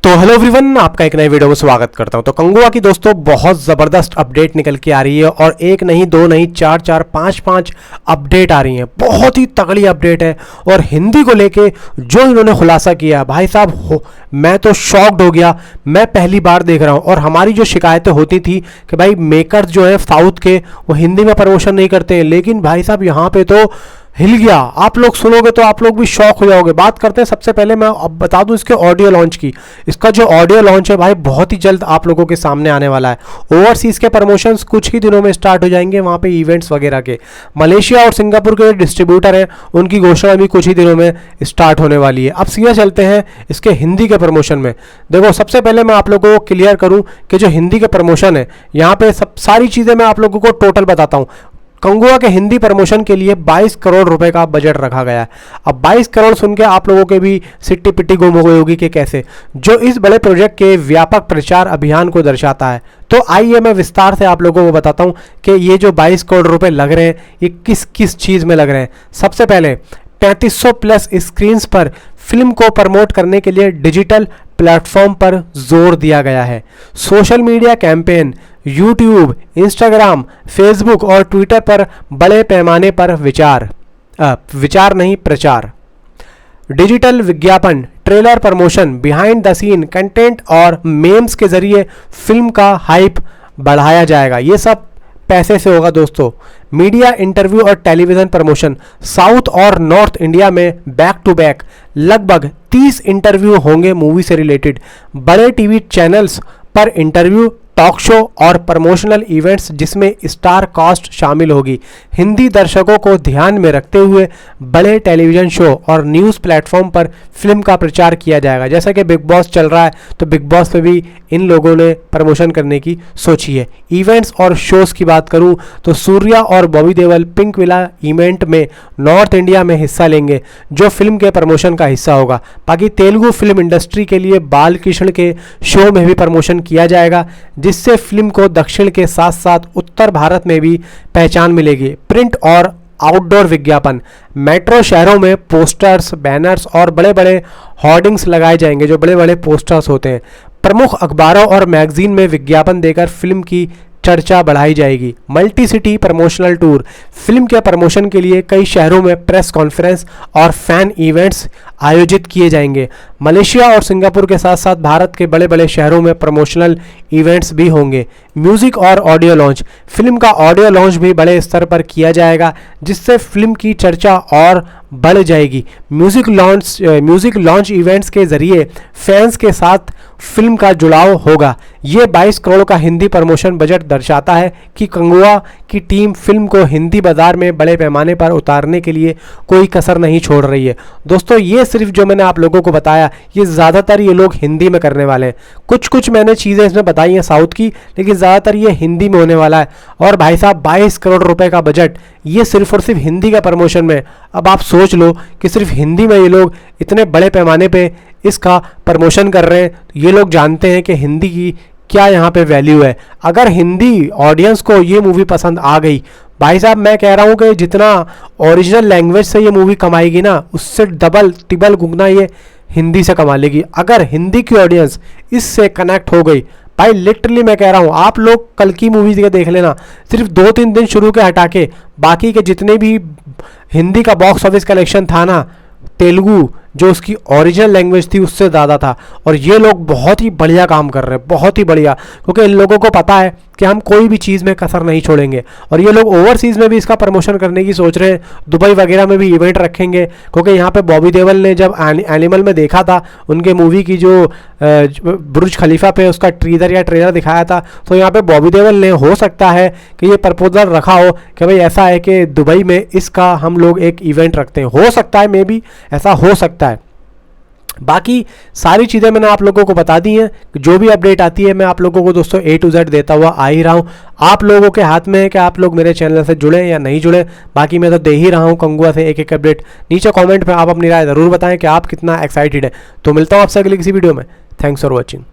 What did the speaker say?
तो hello everyone, आपका एक नए वीडियो में स्वागत करता हूं। तो कंगुआ की दोस्तों बहुत ज़बरदस्त अपडेट निकल के आ रही है और एक नहीं, दो नहीं, चार चार पांच पांच अपडेट आ रही हैं। बहुत ही तगड़ी अपडेट है और हिंदी को लेके जो इन्होंने खुलासा किया भाई साहब, मैं तो शॉक्ड हो गया। मैं पहली बार देख रहा हूं। और हमारी जो शिकायतें होती थी कि भाई मेकर्स जो है साउथ के वो हिंदी में प्रमोशन नहीं करते हैं, लेकिन भाई साहब यहाँ पे तो हिल गया। आप लोग सुनोगे तो आप लोग भी शॉक हो जाओगे। बात करते हैं, सबसे पहले मैं अब बता दूं इसके ऑडियो लॉन्च की। इसका जो ऑडियो लॉन्च है भाई बहुत ही जल्द आप लोगों के सामने आने वाला है। ओवरसीज के प्रमोशंस कुछ ही दिनों में स्टार्ट हो जाएंगे, वहाँ पे इवेंट्स वगैरह के। मलेशिया और सिंगापुर के डिस्ट्रीब्यूटर हैं, उनकी घोषणा भी कुछ ही दिनों में स्टार्ट होने वाली है। अब सीधा चलते हैं इसके हिंदी के प्रमोशन में। देखो, सबसे पहले मैं आप लोगों को क्लियर करूँ कि जो हिंदी के प्रमोशन है, यहाँ पे सब सारी चीज़ें मैं आप लोगों को टोटल बताता हूँ। कंगुआ के हिंदी प्रमोशन के लिए 22 करोड़ रुपए का बजट रखा गया है। अब 22 करोड़ सुन के आप लोगों के भी सिट्टी पिट्टी गुम हो गई होगी कि कैसे, जो इस बड़े प्रोजेक्ट के व्यापक प्रचार अभियान को दर्शाता है। तो आइए मैं विस्तार से आप लोगों को बताता हूं कि ये जो 22 करोड़ रुपए लग रहे हैं ये किस किस चीज़ में लग रहे हैं। सबसे पहले 3500 प्लस स्क्रीन्स पर फिल्म को प्रमोट करने के लिए डिजिटल प्लेटफॉर्म पर जोर दिया गया है। Social media campaign, YouTube, Instagram, Facebook और ट्विटर पर बड़े पैमाने पर प्रचार। डिजिटल विज्ञापन, trailer promotion, behind the scene content और मेम्स के जरिए फिल्म का हाइप बढ़ाया जाएगा। ये सब पैसे से होगा दोस्तों। मीडिया इंटरव्यू और टेलीविजन प्रमोशन, साउथ और नॉर्थ इंडिया में बैक टू बैक लगभग 30 इंटरव्यू होंगे मूवी से रिलेटेड। बड़े टीवी चैनल्स पर इंटरव्यू, टॉक शो और प्रमोशनल इवेंट्स जिसमें स्टार कास्ट शामिल होगी। हिंदी दर्शकों को ध्यान में रखते हुए बड़े टेलीविजन शो और न्यूज़ प्लेटफॉर्म पर फिल्म का प्रचार किया जाएगा। जैसा कि बिग बॉस चल रहा है तो बिग बॉस पे भी इन लोगों ने प्रमोशन करने की सोची है। इवेंट्स और शोज़ की बात करूं तो सूर्या और Bobby Deol pink villa event में नॉर्थ इंडिया में हिस्सा लेंगे, जो फिल्म के प्रमोशन का हिस्सा होगा। बाकी तेलुगु फिल्म इंडस्ट्री के लिए बालकृष्ण के शो में भी प्रमोशन किया जाएगा, जिससे फिल्म को दक्षिण के साथ साथ उत्तर भारत में भी पहचान मिलेगी। प्रिंट और आउटडोर विज्ञापन, मेट्रो शहरों में पोस्टर्स, बैनर्स और बड़े बड़े होर्डिंग्स लगाए जाएंगे, जो बड़े बड़े पोस्टर्स होते हैं। प्रमुख अखबारों और मैगजीन में विज्ञापन देकर फिल्म की चर्चा बढ़ाई जाएगी। Multi city promotional tour, film के प्रमोशन के लिए कई शहरों में प्रेस कॉन्फ्रेंस और फैन इवेंट्स आयोजित किए जाएंगे। मलेशिया और सिंगापुर के साथ साथ भारत के बड़े बड़े शहरों में प्रमोशनल इवेंट्स भी होंगे। म्यूजिक और ऑडियो लॉन्च, फिल्म का ऑडियो लॉन्च भी बड़े स्तर पर किया जाएगा, जिससे फिल्म की चर्चा और बढ़ जाएगी। म्यूजिक लॉन्च इवेंट्स के जरिए फैंस के साथ फिल्म का जुड़ाव होगा। ये 22 करोड़ का हिंदी प्रमोशन बजट दर्शाता है कि कंगुआ की टीम फिल्म को हिंदी बाजार में बड़े पैमाने पर उतारने के लिए कोई कसर नहीं छोड़ रही है। दोस्तों, ये सिर्फ जो मैंने आप लोगों को बताया, ये ज़्यादातर ये लोग हिंदी में करने वाले हैं। कुछ मैंने चीज़ें इसमें बताई हैं साउथ की, लेकिन ज़्यादातर ये हिंदी में होने वाला है। और भाई साहब 22 करोड़ रुपए का बजट, ये सिर्फ और सिर्फ हिंदी का प्रमोशन में। अब आप सोच लो कि सिर्फ हिंदी में ये लोग इतने बड़े पैमाने पे इसका प्रमोशन कर रहे हैं। ये लोग जानते हैं कि हिंदी की क्या यहाँ पे वैल्यू है। अगर हिंदी ऑडियंस को ये मूवी पसंद आ गई, भाई साहब मैं कह रहा हूँ कि जितना ओरिजिनल लैंग्वेज से ये मूवी कमाएगी ना, उससे डबल टिबल गुना ये हिंदी से कमा लेगी। अगर हिंदी की ऑडियंस इससे कनेक्ट हो गई, भाई लिटरली मैं कह रहा हूँ, आप लोग कल की मूवी देख लेना, सिर्फ 2-3 दिन शुरू के हटा के बाकी के जितने भी हिंदी का बॉक्स ऑफिस कलेक्शन था ना, तेलुगु जो उसकी ओरिजिनल लैंग्वेज थी उससे ज़्यादा था। और ये लोग बहुत ही बढ़िया काम कर रहे हैं, बहुत ही बढ़िया, क्योंकि इन लोगों को पता है कि हम कोई भी चीज़ में कसर नहीं छोड़ेंगे। और ये लोग ओवरसीज़ में भी इसका प्रमोशन करने की सोच रहे हैं। दुबई वगैरह में भी इवेंट रखेंगे, क्योंकि यहाँ पे बॉबी देओल ने जब एनिमल में देखा था उनके मूवी की जो बुर्ज खलीफा पे उसका टीजर या ट्रेलर दिखाया था, तो यहाँ पे बॉबी देओल ने हो सकता है कि ये प्रपोजल रखा हो कि भाई ऐसा है कि दुबई में इसका हम लोग एक इवेंट रखते हैं। हो सकता है, मे बी ऐसा हो सकता है। बाकी सारी चीज़ें मैंने आप लोगों को बता दी हैं। जो भी अपडेट आती है मैं आप लोगों को दोस्तों A to Z देता हुआ आ ही रहा हूँ। आप लोगों के हाथ में है कि आप लोग मेरे चैनल से जुड़े या नहीं जुड़े। बाकी मैं तो दे ही रहा हूँ कंगुआ से एक एक अपडेट। नीचे कमेंट में आप अपनी राय ज़रूर बताएं कि आप कितना एक्साइटेड है। तो मिलता हूँ आपसे अगली किसी वीडियो में। Thanks for watching.